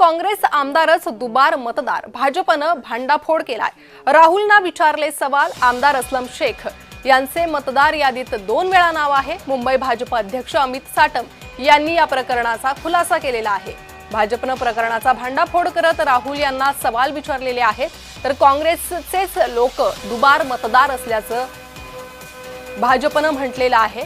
काँग्रेस आमदारच दुबार मतदार, भाजपनं भांडाफोड केलाय। राहुलना विचारले सवाल, आमदार असलम शेख यांचे मतदार यादीत 2 वेळा नाव आहे। मुंबई भाजप अध्यक्ष अमित साटम यांनी या प्रकरणाचा खुलासा केलेला आहे। भाजपनं प्रकरणाचा भांडाफोड करत राहुल यांना सवाल विचारलेले आहेत, तर काँग्रेसचेच लोक दुबार मतदार असल्याचं भाजपनं म्हटलेलं आहे।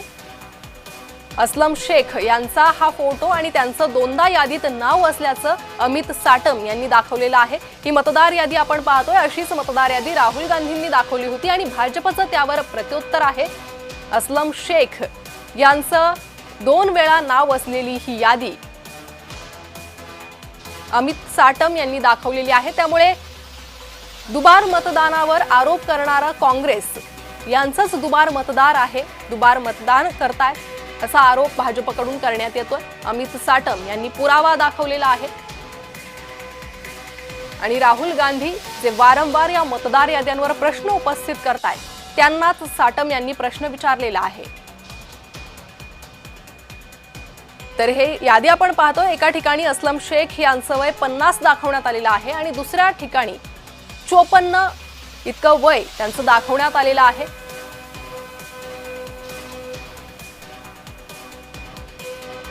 असलम शेख यांचा हा फोटो आणि त्यांचं 2दा यादीत नाव असल्याचं अमित साटम यांनी दाखवलेलं आहे। ही मतदार यादी आपण पाहतोय, अशीच मतदार यादी राहुल गांधींनी दाखवली होती आणि भाजपचं त्यावर प्रत्युत्तर आहे। असलम शेख यांचं 2 वेळा नाव असलेली ही यादी अमित साटम यांनी दाखवलेली आहे। त्यामुळे दुबार मतदानावर आरोप करणारा काँग्रेस यांचाच दुबार मतदार आहे, दुबार मतदान करताय असा आरोप भाजपकडून करण्यात येतोय। अमित साटम यांनी पुरावा दाखवलेला आहे आणि राहुल गांधी जे वारंवार या मतदार याद्यांवर प्रश्न उपस्थित करतायत त्यांनाच साटम यांनी प्रश्न विचारलेला आहे। तर हे यादी आपण पाहतोय, एका ठिकाणी असलम शेख यांचं वय 50 दाखवण्यात आलेलं आहे आणि दुसऱ्या ठिकाणी 54 इतकं वय त्यांचं दाखवण्यात आलेलं आहे।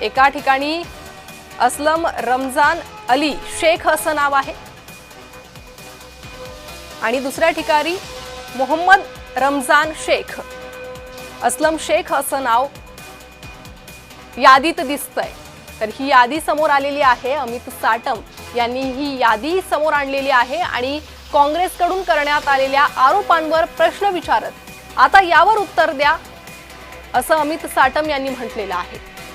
एका ठिकाणी असलम रमजान अली शेख असं नाव आहे आणि दुसऱ्या ठिकाणी मोहम्मद रमजान शेख, असलम शेख असं नाव यादीत दिसतंय। तर ही यादी समोर आलेली आहे, अमित साटम यांनी ही यादी समोर आणलेली आहे आणि काँग्रेसकडून करण्यात आलेल्या आरोपांवर प्रश्न विचारत आता यावर उत्तर द्या असं अमित साटम यांनी म्हटलेलं आहे।